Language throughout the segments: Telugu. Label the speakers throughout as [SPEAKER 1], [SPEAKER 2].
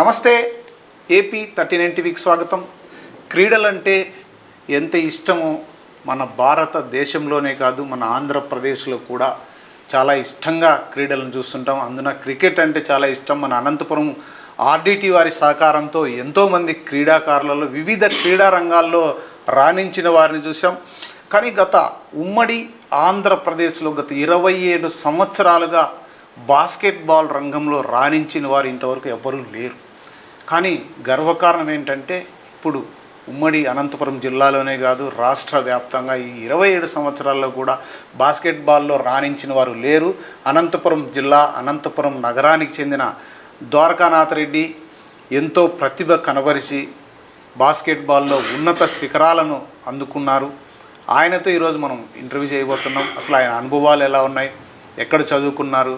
[SPEAKER 1] నమస్తే ఏపీ 39 టీవీకి స్వాగతం. క్రీడలంటే ఎంత ఇష్టమో మన భారతదేశంలోనే కాదు మన ఆంధ్రప్రదేశ్లో కూడా చాలా ఇష్టంగా క్రీడలను చూస్తుంటాం. అందున క్రికెట్ అంటే చాలా ఇష్టం. మన అనంతపురం ఆర్డిటి వారి సహకారంతో ఎంతోమంది క్రీడాకారులలో వివిధ క్రీడా రంగాల్లో రాణించిన వారిని చూసాం. కానీ ఉమ్మడి ఆంధ్రప్రదేశ్లో గత 27 సంవత్సరాలుగా బాస్కెట్బాల్ రంగంలో రాణించిన వారు ఇంతవరకు ఎవ్వరూ లేరు. కానీ గర్వకారణం ఏంటంటే ఇప్పుడు ఉమ్మడి అనంతపురం జిల్లాలోనే కాదు రాష్ట్ర వ్యాప్తంగా ఈ 27 సంవత్సరాల్లో కూడా బాస్కెట్బాల్లో రాణించిన వారు లేరు. అనంతపురం జిల్లా అనంతపురం నగరానికి చెందిన ద్వారకానాథ్ రెడ్డి ఎంతో ప్రతిభ కనబరిచి బాస్కెట్బాల్లో ఉన్నత శిఖరాలను అందుకున్నారు. ఆయనతో ఈరోజు మనం ఇంటర్వ్యూ చేయబోతున్నాం. అసలు ఆయన అనుభవాలు ఎలా ఉన్నాయి, ఎక్కడ చదువుకున్నారు,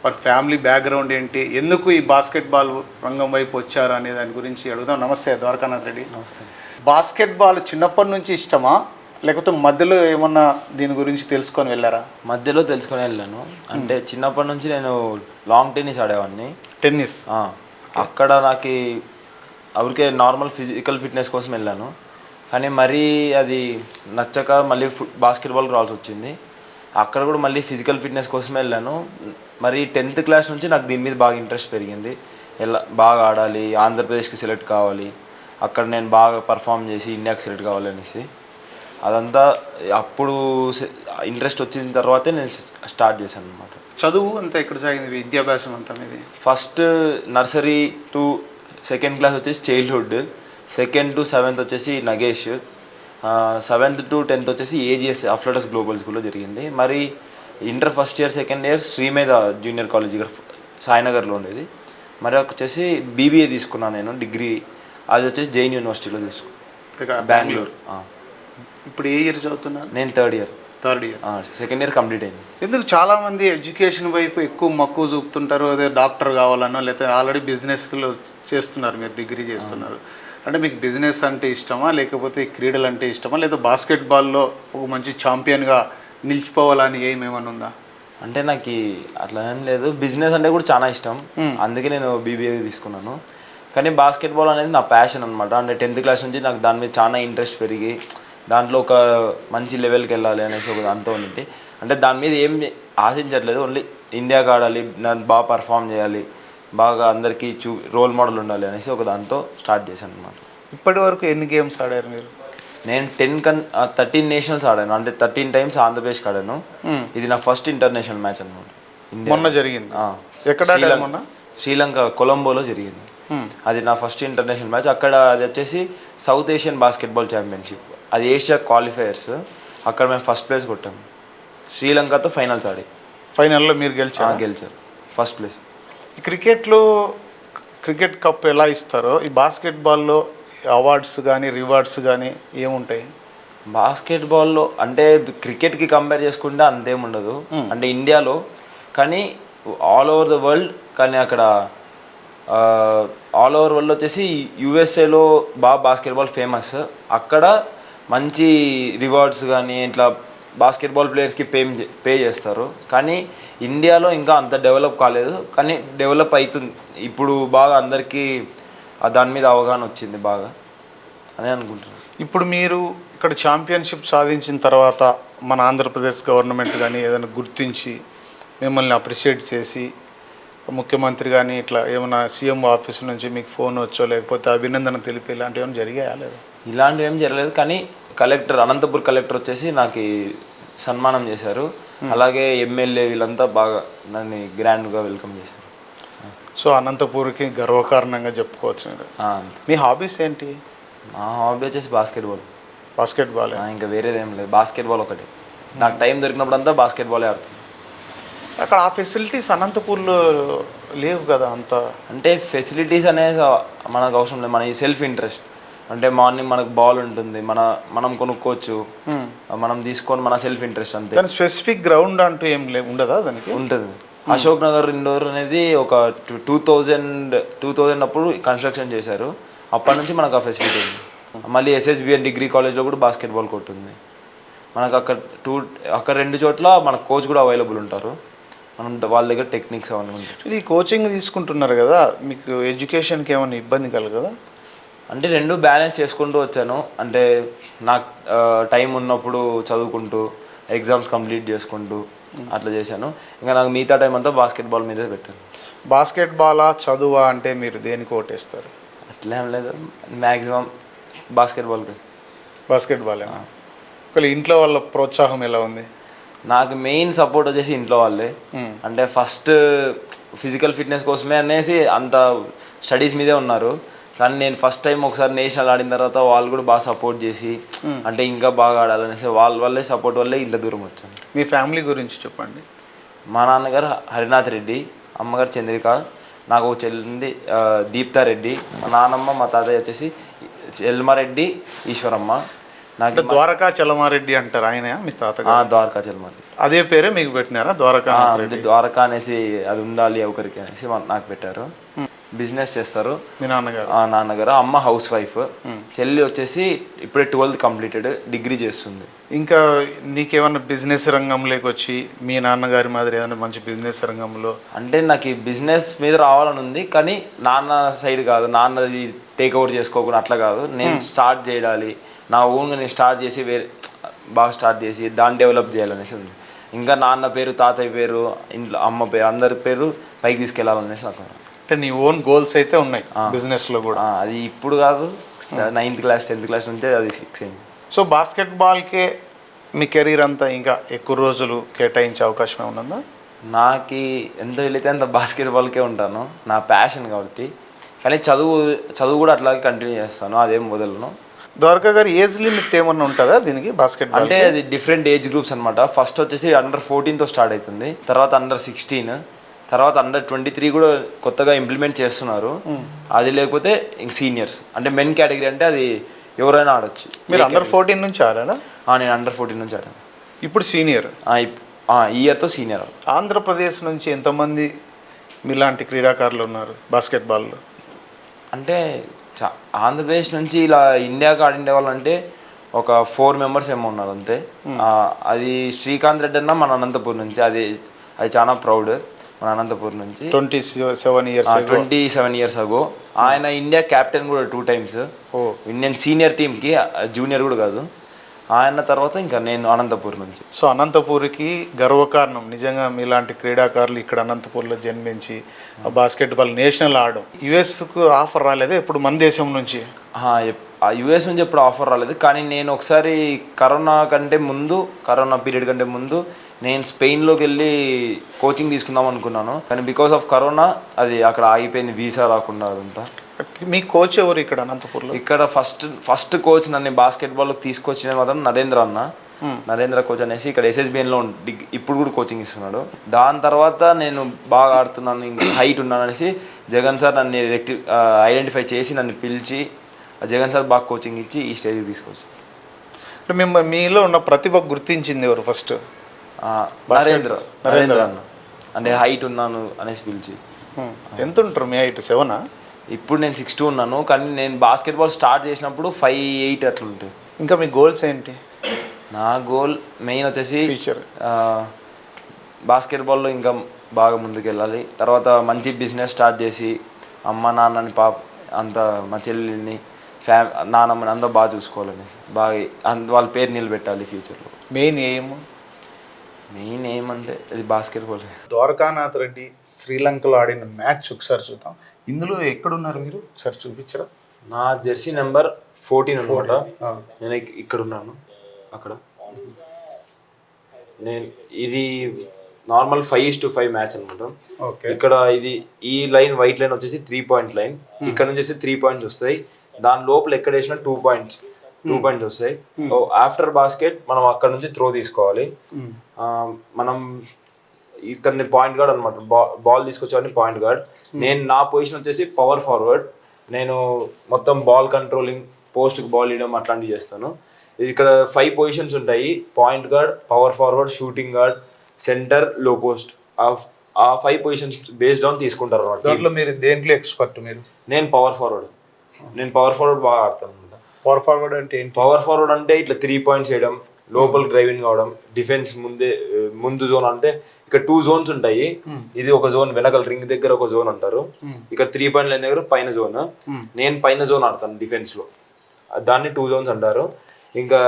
[SPEAKER 1] వారి ఫ్యామిలీ బ్యాక్గ్రౌండ్ ఏంటి, ఎందుకు ఈ బాస్కెట్బాల్ రంగం వైపు వచ్చారు అనే దాని గురించి అడుగుదాం. నమస్తే ద్వారకానాథ్ రెడ్డి.
[SPEAKER 2] నమస్తే.
[SPEAKER 1] బాస్కెట్బాల్ చిన్నప్పటి నుంచి ఇష్టమా, లేకపోతే మధ్యలో ఏమన్నా దీని గురించి తెలుసుకొని వెళ్ళారా?
[SPEAKER 2] మధ్యలో తెలుసుకొని వెళ్ళాను. అంటే చిన్నప్పటి నుంచి నేను లాంగ్ టెన్నిస్ ఆడేవాడిని.
[SPEAKER 1] టెన్నిస్
[SPEAKER 2] అక్కడ నాకు ఎవరికే నార్మల్ ఫిజికల్ ఫిట్నెస్ కోసం వెళ్ళాను. కానీ మరీ అది నచ్చక మళ్ళీ బాస్కెట్బాల్కి రావాల్సి వచ్చింది. అక్కడ కూడా మళ్ళీ ఫిజికల్ ఫిట్నెస్ కోసమే వెళ్ళాను. మరి 10th క్లాస్ నుంచి నాకు దీని మీద బాగా ఇంట్రెస్ట్ పెరిగింది. బాగా ఆడాలి, ఆంధ్రప్రదేశ్కి సెలెక్ట్ కావాలి, అక్కడ నేను బాగా పర్ఫామ్ చేసి ఇండియాకి సెలెక్ట్ కావాలి అనేసి అదంతా అప్పుడు ఇంట్రెస్ట్ వచ్చిన తర్వాతే నేను స్టార్ట్ చేశాను అనమాట.
[SPEAKER 1] చదువు అంతా ఎక్కడ సాగింది, విద్యాభ్యాసం అంతా మీది?
[SPEAKER 2] First nursery to 2nd class వచ్చేసి చైల్డ్హుడ్, 2nd to 7th వచ్చేసి నగేష్, 7th to 10th వచ్చేసి ఏజిఎస్ అఫ్లటస్ గ్లోబల్ స్కూల్లో జరిగింది. మరి inter first year 2nd year Sri Medha junior college ఇక్కడ సాయినగర్లో ఉండేది. మరి వచ్చేసి బీబీఏ తీసుకున్నాను నేను డిగ్రీ. అది వచ్చేసి జైన్ యూనివర్సిటీలో తీసుకున్నాను, బెంగళూరు.
[SPEAKER 1] ఇప్పుడు ఏ ఇయర్ చదువుతున్నాను?
[SPEAKER 2] నేను third year. 2nd year complete అయింది.
[SPEAKER 1] ఎందుకు చాలామంది ఎడ్యుకేషన్ వైపు ఎక్కువ మక్కువ చూపుతుంటారు, అదే డాక్టర్ కావాలనో లేకపోతే ఆల్రెడీ బిజినెస్లో చేస్తున్నారు, మీరు డిగ్రీ చేస్తున్నారు అంటే మీకు బిజినెస్ అంటే ఇష్టమా, లేకపోతే క్రీడలు అంటే ఇష్టమా, లేదా బాస్కెట్బాల్లో ఒక మంచి ఛాంపియన్గా నిలిచిపోవాలని ఏమేమన్నా ఉందా?
[SPEAKER 2] అంటే నాకు అట్లా ఏం లేదు, బిజినెస్ అంటే కూడా చాలా ఇష్టం, అందుకే నేను బీబీఏ తీసుకున్నాను. కానీ బాస్కెట్బాల్ అనేది నా ప్యాషన్ అనమాట. అంటే 10th క్లాస్ నుంచి నాకు దాని మీద చాలా ఇంట్రెస్ట్ పెరిగి దాంట్లో ఒక మంచి లెవెల్కి వెళ్ళాలి అనేసి ఒక దాంతో ఉంది. అంటే దాని మీద ఏం ఆశించట్లేదు, ఓన్లీ ఇండియాకి ఆడాలి, దాన్ని బాగా పర్ఫామ్ చేయాలి, బాగా అందరికీ రోల్ మోడల్ ఉండాలి అనేసి ఒక దాంతో స్టార్ట్ చేశాను అనమాట.
[SPEAKER 1] ఇప్పటి వరకు ఎన్ని గేమ్స్ ఆడారు మీరు?
[SPEAKER 2] నేను 13 నేషనల్స్ ఆడాను. అంటే 13 times ఆంధ్రప్రదేశ్కి ఆడాను. ఇది నా ఫస్ట్ ఇంటర్నేషనల్ మ్యాచ్ అనమాట.
[SPEAKER 1] మొన్న జరిగింది ఎక్కడ?
[SPEAKER 2] శ్రీలంక కొలంబోలో జరిగింది. అది నా ఫస్ట్ ఇంటర్నేషనల్ మ్యాచ్. అక్కడ అది వచ్చేసి సౌత్ ఏషియన్ బాస్కెట్బాల్ ఛాంపియన్షిప్, అది ఏషియా క్వాలిఫైయర్స్. అక్కడ మేము ఫస్ట్ ప్లేస్ కొట్టాము. శ్రీలంకతో ఫైనల్స్ ఆడి
[SPEAKER 1] ఫైనల్లో మీరు గెలిచారు
[SPEAKER 2] ఫస్ట్ ప్లేస్.
[SPEAKER 1] క్రికెట్లో క్రికెట్ కప్ ఎలా ఇస్తారో ఈ బాస్కెట్బాల్లో అవార్డ్స్ కానీ రివార్డ్స్ కానీ ఏముంటాయి?
[SPEAKER 2] బాస్కెట్బాల్లో అంటే క్రికెట్కి కంపేర్ చేసుకుంటే అంతేముండదు, అంటే ఇండియాలో. కానీ ఆల్ ఓవర్ ద వరల్డ్, కానీ అక్కడ ఆల్ ఓవర్ వరల్డ్ వచ్చేసి యూఎస్ఏలో బాస్కెట్బాల్ ఫేమస్. అక్కడ మంచి రివార్డ్స్ కానీ ఇట్లా బాస్కెట్బాల్ ప్లేయర్స్కి పే చేస్తారు. కానీ ఇండియాలో ఇంకా అంత డెవలప్ కాలేదు, కానీ డెవలప్ అవుతుంది ఇప్పుడు. బాగా అందరికీ దాని మీద అవగాహన వచ్చింది బాగా అని అనుకుంటున్నాను.
[SPEAKER 1] ఇప్పుడు మీరు ఇక్కడ ఛాంపియన్షిప్ సాధించిన తర్వాత మన ఆంధ్రప్రదేశ్ గవర్నమెంట్ కానీ ఏదైనా గుర్తించి మిమ్మల్ని అప్రిషియేట్ చేసి ముఖ్యమంత్రి కానీ ఇట్లా ఏమైనా సీఎం ఆఫీస్ నుంచి మీకు ఫోన్ వచ్చో లేకపోతే అభినందన తెలిపి ఇలాంటివి ఏమైనా జరిగాయా? లేదు,
[SPEAKER 2] ఇలాంటివి ఏం జరగలేదు. కానీ అనంతపూర్ కలెక్టర్ వచ్చేసి నాకు సన్మానం చేశారు. అలాగే ఎమ్మెల్యే వీళ్ళంతా బాగా నన్ను గ్రాండ్గా వెల్కమ్ చేశారు.
[SPEAKER 1] సో అనంతపూర్కి గర్వకారణంగా చెప్పుకోవచ్చు. మీ హాబీస్ ఏంటి?
[SPEAKER 2] నా హాబీ వచ్చేసి
[SPEAKER 1] బాస్కెట్బాల్.
[SPEAKER 2] ఇంకా వేరేది ఏం లేదు, బాస్కెట్బాల్ ఒకటి. నాకు టైం దొరికినప్పుడు అంతా బాస్కెట్బాలే ఆడుతుంది.
[SPEAKER 1] అక్కడ ఆ ఫెసిలిటీస్ అనంతపూర్లో లేవు కదా అంతా.
[SPEAKER 2] అంటే ఫెసిలిటీస్ అనేది మనకు అవసరం లేదు, మన సెల్ఫ్ ఇంట్రెస్ట్. అంటే మార్నింగ్ మనకు బాల్ ఉంటుంది, మనం కొనుక్కోవచ్చు, మనం తీసుకొని మన సెల్ఫ్ ఇంట్రెస్ట్ అంతే.
[SPEAKER 1] దాని స్పెసిఫిక్ గ్రౌండ్ అంటూ ఏం ఉండదా? దానికి
[SPEAKER 2] ఉంటుంది. అశోక్ నగర్ ఇండోర్ అనేది ఒక 2000 అప్పుడు కన్స్ట్రక్షన్ చేశారు. అప్పటి నుంచి మనకు ఆ ఫెసిలిటీ ఉంది. మళ్ళీ ఎస్ఎస్బిఎన్ డిగ్రీ కాలేజ్లో కూడా బాస్కెట్బాల్ కోర్ట్ ఉంది మనకు. అక్కడ 2 చోట్ల మన కోచ్ కూడా అవైలబుల్ ఉంటారు. మనం వాళ్ళ దగ్గర టెక్నిక్స్ అవన్నీ ఉంటాయి.
[SPEAKER 1] ఈ కోచింగ్ తీసుకుంటున్నారు కదా, మీకు ఎడ్యుకేషన్కి ఏమైనా ఇబ్బంది కలగదా?
[SPEAKER 2] అంటే రెండు బ్యాలెన్స్ చేసుకుంటూ వచ్చాను. అంటే నాకు టైం ఉన్నప్పుడు చదువుకుంటూ ఎగ్జామ్స్ కంప్లీట్ చేసుకుంటూ అట్లా చేశాను. ఇంకా నాకు మిగతా టైం అంతా బాస్కెట్బాల్ మీదే పెట్టాను.
[SPEAKER 1] బాస్కెట్బాలా చదువా అంటే మీరు దేనికి ఓటేస్తారు?
[SPEAKER 2] అట్లా ఏం లేదు, మ్యాక్సిమం బాస్కెట్బాల్కి.
[SPEAKER 1] బాస్కెట్బాల్. ఒకవేళ ఇంట్లో వాళ్ళ ప్రోత్సాహం ఎలా ఉంది?
[SPEAKER 2] నాకు మెయిన్ సపోర్ట్ వచ్చేసి ఇంట్లో వాళ్ళే. అంటే ఫస్ట్ ఫిజికల్ ఫిట్నెస్ కోసమే అనేసి అంత స్టడీస్ మీదే ఉన్నారు. కానీ నేను ఫస్ట్ టైం ఒకసారి నేషనల్ ఆడిన తర్వాత వాళ్ళు కూడా బాగా సపోర్ట్ చేసి అంటే ఇంకా బాగా ఆడాలనేసి వాళ్ళ వల్లే సపోర్ట్ వల్లే ఇంత దూరం వచ్చాను.
[SPEAKER 1] మీ ఫ్యామిలీ గురించి చెప్పండి.
[SPEAKER 2] మా నాన్నగారు హరినాథ్ రెడ్డి, అమ్మగారు చంద్రిక, నాకు ఒక చెల్లింది దీప్తారెడ్డి, మా నాన్నమ్మ మా తాతయ్య వచ్చేసి చెల్మారెడ్డి ఈశ్వరమ్మ. నాకు
[SPEAKER 1] ద్వారకా చలమారెడ్డి అంటారు, ఆయన మీ తాత?
[SPEAKER 2] ద్వారకా చెల్మారెడ్డి.
[SPEAKER 1] అదే పేరే మీకు పెట్టినారా ద్వారకా?
[SPEAKER 2] ద్వారకా అనేసి అది ఉండాలి ఒకరికి అనేసి నాకు పెట్టారు. బిజినెస్ చేస్తారు
[SPEAKER 1] మీ నాన్నగారు?
[SPEAKER 2] నాన్నగారు. అమ్మ హౌస్ వైఫ్. చెల్లి వచ్చేసి ఇప్పుడే 12th కంప్లీటెడ్, డిగ్రీ చేస్తుంది.
[SPEAKER 1] ఇంకా నీకేమన్నా బిజినెస్ రంగంలోకి వచ్చి మీ నాన్నగారి మాదిరి ఏదైనా మంచి బిజినెస్ రంగంలో?
[SPEAKER 2] అంటే నాకు ఈ బిజినెస్ మీద రావాలని ఉంది, కానీ నాన్న సైడ్ కాదు, నాన్నది టేక్ ఓవర్ చేసుకోకుండా అట్లా కాదు, నేను స్టార్ట్ చేయాలి, నా ఓన్గా నేను స్టార్ట్ చేసి వేరే బాగా స్టార్ట్ చేసి దాన్ని డెవలప్ చేయాలనేసి ఉంది. ఇంకా నాన్న పేరు, తాతయ్య పేరు, ఇంట్లో అమ్మ పేరు, అందరి పేరు పైకి తీసుకెళ్లాలనేసి నాకు.
[SPEAKER 1] అంటే నీ ఓన్ గోల్స్ అయితే ఉన్నాయి బిజినెస్లో కూడా?
[SPEAKER 2] అది ఇప్పుడు కాదు, 9th క్లాస్ 10th క్లాస్ నుంచే అది ఫిక్స్ అయింది.
[SPEAKER 1] సో బాస్కెట్బాల్కే మీ కెరీర్ అంతా ఇంకా ఎక్కువ రోజులు కేటాయించే అవకాశం ఏమన్నా?
[SPEAKER 2] నాకు ఎంత వెళితే అంత బాస్కెట్బాల్కే ఉంటాను, నా ప్యాషన్ కాబట్టి. కానీ చదువు కూడా అట్లాగే కంటిన్యూ చేస్తాను, అదేం వదలను.
[SPEAKER 1] ద్వారకా గారు ఏజ్ లిమిట్ ఏమన్నా ఉంటుందా దీనికి బాస్కెట్బాల్?
[SPEAKER 2] అంటే అది డిఫరెంట్ ఏజ్ గ్రూప్స్ అనమాట. ఫస్ట్ వచ్చేసి అండర్ 14తో స్టార్ట్ అవుతుంది, తర్వాత అండర్ 16, తర్వాత అండర్ 23 కూడా కొత్తగా ఇంప్లిమెంట్ చేస్తున్నారు. అది లేకపోతే ఇంక సీనియర్స్ అంటే మెన్ కేటగిరీ, అంటే అది ఎవరైనా ఆడొచ్చు.
[SPEAKER 1] మీరు అండర్ 14 నుంచి ఆడారా?
[SPEAKER 2] నేను అండర్ 14 నుంచి ఆడాను.
[SPEAKER 1] ఇప్పుడు సీనియర్?
[SPEAKER 2] ఈ ఇయర్తో సీనియర్.
[SPEAKER 1] ఆంధ్రప్రదేశ్ నుంచి ఎంతమంది మీలాంటి క్రీడాకారులు ఉన్నారు బాస్కెట్బాల్లో?
[SPEAKER 2] అంటే ఆంధ్రప్రదేశ్ నుంచి ఇలా ఇండియాకి ఆడిండే వాళ్ళంటే ఒక 4 members ఏమో ఉన్నారు అంతే. అది శ్రీకాంత్ రెడ్డి అన్న మన అనంతపూర్ నుంచి, అది చాలా ప్రౌడ్. మన అనంతపూర్ నుంచి 27 years అగో. ఆయన ఇండియా క్యాప్టెన్ కూడా 2 times ఇండియన్ సీనియర్ టీమ్కి, జూనియర్ కూడా కాదు ఆయన. తర్వాత ఇంకా నేను అనంతపూర్ నుంచి.
[SPEAKER 1] సో అనంతపూర్కి గర్వకారణం నిజంగా మీలాంటి క్రీడాకారులు ఇక్కడ అనంతపూర్లో జన్మించి బాస్కెట్బాల్ నేషనల్ ఆడడం. యుఎస్కు ఆఫర్ రాలేదా ఇప్పుడు మన దేశం నుంచి?
[SPEAKER 2] యుఎస్ నుంచి ఎప్పుడు ఆఫర్ రాలేదు, కానీ నేను ఒకసారి కరోనా పీరియడ్ కంటే ముందు నేను స్పెయిన్లోకి వెళ్ళి కోచింగ్ తీసుకుందాం అనుకున్నాను. కానీ బికాస్ ఆఫ్ కరోనా అది అక్కడ ఆగిపోయింది, వీసా రాకుండా అదంతా.
[SPEAKER 1] మీ కోచ్ ఎవరు ఇక్కడ అనంతపూర్లో?
[SPEAKER 2] ఇక్కడ ఫస్ట్ కోచ్ నన్ను బాస్కెట్బాల్లోకి తీసుకొచ్చిన మాత్రం నరేంద్ర కోచ్ అనేసి ఇక్కడ SSBNలో ఇప్పుడు కూడా కోచింగ్ ఇస్తున్నాడు. దాని తర్వాత నేను బాగా ఆడుతున్నాను, ఇంకా హైట్ ఉన్నాను అనేసి జగన్ సార్ నన్ను ఐడెంటిఫై చేసి నన్ను పిలిచి జగన్ సార్ బాగా కోచింగ్ ఇచ్చి ఈ స్టేజ్కి తీసుకొచ్చాను.
[SPEAKER 1] మీలో ఉన్న ప్రతిభ గుర్తించింది ఎవరు ఫస్ట్?
[SPEAKER 2] నరేంద్ర అన్న, అంటే హైట్ ఉన్నాను అనేసి పిలిచి.
[SPEAKER 1] ఎంత ఉంటారు మీ హైట్? 7?
[SPEAKER 2] ఇప్పుడు నేను 6'2" ఉన్నాను, కానీ నేను బాస్కెట్బాల్ స్టార్ట్ చేసినప్పుడు 5'8" అట్లా ఉంటాయి.
[SPEAKER 1] ఇంకా మీ గోల్స్ ఏంటి?
[SPEAKER 2] నా గోల్ మెయిన్ వచ్చేసి
[SPEAKER 1] ఫ్యూచర్
[SPEAKER 2] బాస్కెట్బాల్లో ఇంకా బాగా ముందుకు వెళ్ళాలి, తర్వాత మంచి బిజినెస్ స్టార్ట్ చేసి అమ్మ నాన్నని అంతా మా చెల్లిని నాన్నమ్మని అందరూ బాగా చూసుకోవాలనేసి, బాగా వాళ్ళ పేరు నిలబెట్టాలి ఫ్యూచర్లో.
[SPEAKER 1] మెయిన్
[SPEAKER 2] ఏమంటే అది బాస్కెట్బాల్.
[SPEAKER 1] ద్వారకానాథ్ రెడ్డి శ్రీలంకలో ఆడిన మ్యాచ్ ఒకసారి చూద్దాం. ఇందులో ఎక్కడున్నారు మీరు ఒకసారి చూపించరా?
[SPEAKER 2] నా జెర్సీ నెంబర్ 14 అనమాట. నేను ఇక్కడ ఉన్నాను. అక్కడ ఇది నార్మల్ 5:5 మ్యాచ్ అనమాట. ఇక్కడ ఈ లైన్ వైట్ లైన్ వచ్చేసి 3 point లైన్, ఇక్కడ నుంచి 3 points వస్తాయి. దాని లోపల ఎక్కడ వేసినా 2 points వస్తాయి. ఆఫ్టర్ బాస్కెట్ మనం అక్కడ నుంచి త్రో తీసుకోవాలి. మనం ఇతన్ని పాయింట్ గార్డ్ అనమాట, బాల్ తీసుకొచ్చేవాడిని పాయింట్ గార్డ్. నా పొజిషన్ వచ్చేసి పవర్ ఫార్వర్డ్. నేను మొత్తం బాల్ కంట్రోలింగ్, పోస్ట్కి బాల్ ఇవ్వడం అట్లాంటివి చేస్తాను. ఇక్కడ 5 పొజిషన్స్ ఉంటాయి: point guard, power forward, shooting guard, centre, low post. ఆ 5 పొజిషన్స్ బేస్డ్ ఆన్ తీసుకుంటారు అనమాట.
[SPEAKER 1] దాంట్లో మీరు దేంట్లో ఎక్స్పర్ట్?
[SPEAKER 2] నేను పవర్ ఫార్వర్డ్ బాగా ఆడతాను అనమాట.
[SPEAKER 1] పవర్ ఫార్వర్డ్ అంటే ఏంటి?
[SPEAKER 2] పవర్ ఫార్వర్డ్ అంటే ఇట్లా 3 points వేయడం, లోపల డ్రైవింగ్ కావడం, డిఫెన్స్ ముందు జోన్ అంటే ఇక్కడ 2 zones ఉంటాయి. ఇది ఒక జోన్, వెనకాల రింగ్ దగ్గర ఒక జోన్ అంటారు. ఇక్కడ 3 point line దగ్గర పైన జోన్. నేను పైన జోన్ ఆడతాను డిఫెన్స్ లో, దాన్ని 2 zones అంటారు. ఇంకా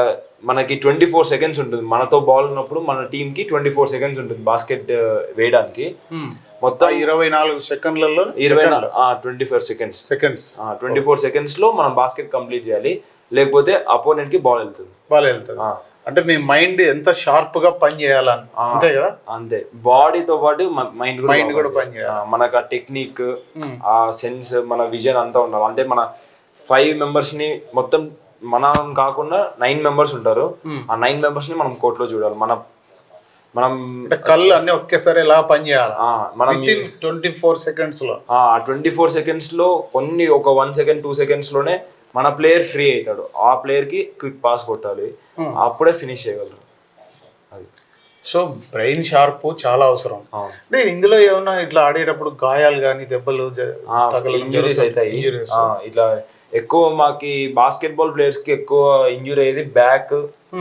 [SPEAKER 2] మనకి 24 seconds ఉంటుంది, మనతో బాల్ ఉన్నప్పుడు మన టీమ్ కి 24 seconds ఉంటుంది బాస్కెట్ వేయడానికి. మొత్తం
[SPEAKER 1] 24 సెకండ్లలో
[SPEAKER 2] 24 seconds లో మనం బాస్కెట్ కంప్లీట్ చేయాలి, లేకపోతే అపోనెంట్ కి బాల్ వెళ్తుంది.
[SPEAKER 1] అంటే మీ మైండ్ ఎంత షార్ప్ గా పని చేయాలని, అంతే కదా?
[SPEAKER 2] అంతే, బాడీతో పాటు మైండ్
[SPEAKER 1] కూడా పని చేయాలి.
[SPEAKER 2] మనకు ఆ టెక్నిక్, ఆ సెన్స్, మన విజన్ అంతా ఉండాలి. అంటే మన 5 members ని మొత్తం, మనం కాకుండా 9 members ఉంటారు. ఆ 9 members ని మనం కోర్టులో చూడాలి. మనం
[SPEAKER 1] కళ్ళు అన్ని ఒకేసారి ఎలా పని చేయాలి.
[SPEAKER 2] మనం
[SPEAKER 1] 24 seconds లో
[SPEAKER 2] 24 seconds లో కొన్ని ఒక 1 second 2 seconds లోనే మన ప్లేయర్ ఫ్రీ అవుతాడు. ఆ ప్లేయర్ కి క్విక్ పాస్ కొట్టాలి, అప్పుడే ఫినిష్ చేయగలరు. అది
[SPEAKER 1] సో బ్రెయిన్ షార్ప్ చాలా అవసరం. అంటే ఇందులో ఏమన్నా ఇట్లా ఆడేటప్పుడు గాయాలు కానీ, దెబ్బలు,
[SPEAKER 2] ఇంజురీస్ అవుతాయి. ఇట్లా ఎక్కువ మాకి బాస్కెట్బాల్ ప్లేయర్స్ కి ఎక్కువ ఇంజురీ అయ్యేది బ్యాక్,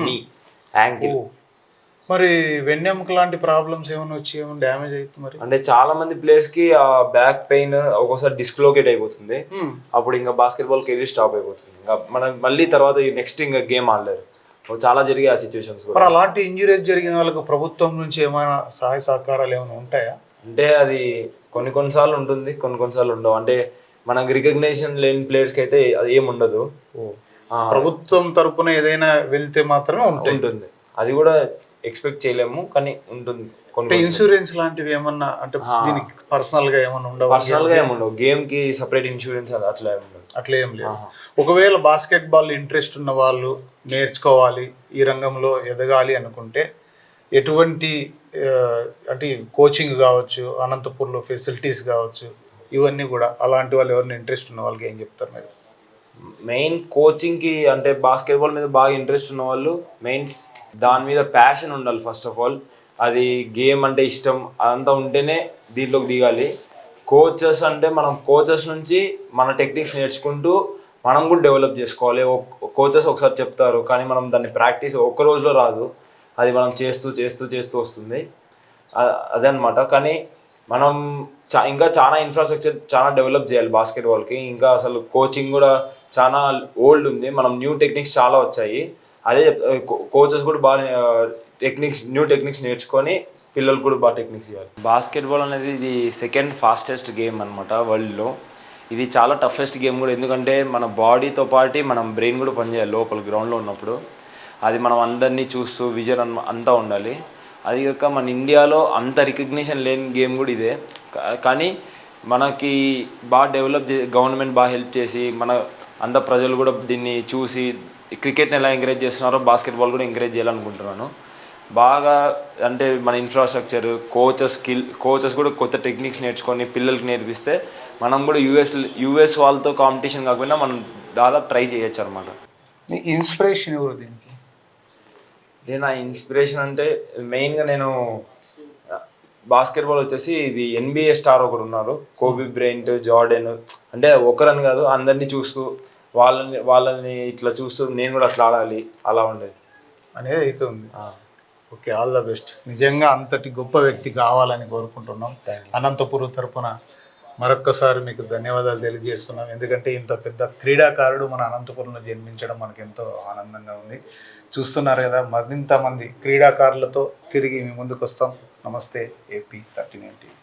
[SPEAKER 2] నీ, యాంకిల్.
[SPEAKER 1] మరి వెన్నెముక లాంటి ప్రాబ్లమ్స్ ఏమైనా వచ్చి ఏమైనా డ్యామేజ్ అవుతుంది మరి?
[SPEAKER 2] అంటే చాలా మంది ప్లేయర్స్ కి ఆ బ్యాక్ పెయిన్, ఒక్కోసారి డిస్క్లోకేట్ అయిపోతుంది. అప్పుడు ఇంకా బాస్కెట్బాల్ కెరీర్ స్టాప్ అయిపోతుంది. ఇంకా మనం మళ్ళీ తర్వాత నెక్స్ట్ ఇంకా గేమ్ ఆడలేరు. చాలా జరిగాయి ఆ సిచ్యువేషన్స్.
[SPEAKER 1] మరి అలాంటి ఇంజురీస్ జరిగిన వాళ్ళకి ప్రభుత్వం నుంచి ఏమైనా సహాయ సహకారాలు ఏమైనా ఉంటాయా?
[SPEAKER 2] అంటే అది కొన్నిసార్లు ఉంటుంది, కొన్నిసార్లు ఉండవు. అంటే మనకు రికగ్నైజేషన్ లేని ప్లేయర్స్ కి అయితే అది ఏమి ఉండదు.
[SPEAKER 1] ప్రభుత్వం తరపున ఏదైనా వెళ్తే మాత్రమే
[SPEAKER 2] ఉంటుంది. అది కూడా ఎక్స్పెక్ట్ చేయలేము, కానీ ఉంటుంది.
[SPEAKER 1] ఇన్సూరెన్స్ లాంటివి ఏమన్నా, అంటే దీనికి పర్సనల్ గా ఏమన్నా ఉండవు?
[SPEAKER 2] పర్సనల్ గా ఏముండవు, గేమ్ కి సపరేట్ ఇన్సూరెన్స్
[SPEAKER 1] అట్లా ఏం లేదు. ఒకవేళ బాస్కెట్బాల్ ఇంట్రెస్ట్ ఉన్న వాళ్ళు నేర్చుకోవాలి, ఈ రంగంలో ఎదగాలి అనుకుంటే ఎటువంటి అంటే కోచింగ్ కావచ్చు, అనంతపూర్లో ఫెసిలిటీస్ కావచ్చు, ఇవన్నీ కూడా అలాంటి వాళ్ళు ఎవరిని ఇంట్రెస్ట్ ఉన్న వాళ్ళకి ఏం చెప్తారు మీరు?
[SPEAKER 2] మెయిన్ కోచింగ్కి, అంటే బాస్కెట్బాల్ మీద బాగా ఇంట్రెస్ట్ ఉన్న వాళ్ళు మెయిన్స్ దాని మీద ప్యాషన్ ఉండాలి ఫస్ట్ ఆఫ్ ఆల్. అది గేమ్ అంటే ఇష్టం అదంతా ఉంటేనే దీంట్లోకి దిగాలి. కోచెస్ అంటే మనం కోచెస్ నుంచి మన టెక్నిక్స్ నేర్చుకుంటూ మనం కూడా డెవలప్ చేసుకోవాలి. కోచెస్ ఒకసారి చెప్తారు, కానీ మనం దాన్ని ప్రాక్టీస్ ఒక్క రోజులో రాదు, అది మనం చేస్తూ చేస్తూ చేస్తూ వస్తుంది. అదే అనమాట. కానీ మనం ఇంకా చాలా ఇన్ఫ్రాస్ట్రక్చర్ చాలా డెవలప్ చేయాలి బాస్కెట్బాల్కి. ఇంకా అసలు కోచింగ్ కూడా చాలా ఓల్డ్ ఉంది, మనం న్యూ టెక్నిక్స్ చాలా వచ్చాయి. అదే కోచెస్ కూడా బాగా న్యూ టెక్నిక్స్ నేర్చుకొని పిల్లలు కూడా బాగా టెక్నిక్స్ చేయాలి. బాస్కెట్బాల్ అనేది ఇది 2nd fastest గేమ్ అనమాట వరల్డ్లో. ఇది చాలా టఫెస్ట్ గేమ్ కూడా, ఎందుకంటే మన బాడీతో పాటు మనం బ్రెయిన్ కూడా పనిచేయాలి లోపల గ్రౌండ్లో ఉన్నప్పుడు. అది మనం అందరినీ చూస్తూ విజన్ అంతా ఉండాలి. అది కాక మన ఇండియాలో అంత రికగ్నిషన్ లేని గేమ్ కూడా ఇదే. కానీ మనకి బాగా డెవలప్ గవర్నమెంట్ బాగా హెల్ప్ చేసి మన అంత ప్రజలు కూడా దీన్ని చూసి క్రికెట్ని ఎలా ఎంకరేజ్ చేస్తున్నారో బాస్కెట్బాల్ కూడా ఎంకరేజ్ చేయాలనుకుంటున్నాను బాగా. అంటే మన ఇన్ఫ్రాస్ట్రక్చర్, కోచెస్ కూడా కొత్త టెక్నిక్స్ నేర్చుకొని పిల్లలకి నేర్పిస్తే మనం కూడా యూఎస్ వాళ్ళతో కాంపిటీషన్ కాకుండా మనం దాదాపు ట్రై చేయొచ్చు అనమాట.
[SPEAKER 1] ఇన్స్పిరేషన్ ఎవరు దీనికి?
[SPEAKER 2] నా ఇన్స్పిరేషన్ అంటే మెయిన్గా నేను బాస్కెట్బాల్ వచ్చేసి ఇది NBA స్టార్ ఒకరు ఉన్నారు, కోబీ బ్రైంట్, జార్డెన్. అంటే ఒకరని కాదు, అందరినీ చూస్తూ వాళ్ళని ఇట్లా చూస్తూ నేను కూడా అట్లా ఆడాలి, అలా ఉండేది
[SPEAKER 1] అనేది అయితే ఉంది. Okay, all the best. నిజంగా అంతటి గొప్ప వ్యక్తి కావాలని కోరుకుంటున్నాం. అనంతపురం తరపున మరొక్కసారి మీకు ధన్యవాదాలు తెలియజేస్తున్నాం. ఎందుకంటే ఇంత పెద్ద క్రీడాకారుడు మన అనంతపురంలో జన్మించడం మనకు ఎంతో ఆనందంగా ఉంది. చూస్తున్నారు కదా, మరింత మంది క్రీడాకారులతో తిరిగి మీ ముందుకు వస్తాం. నమస్తే AP 39 TV.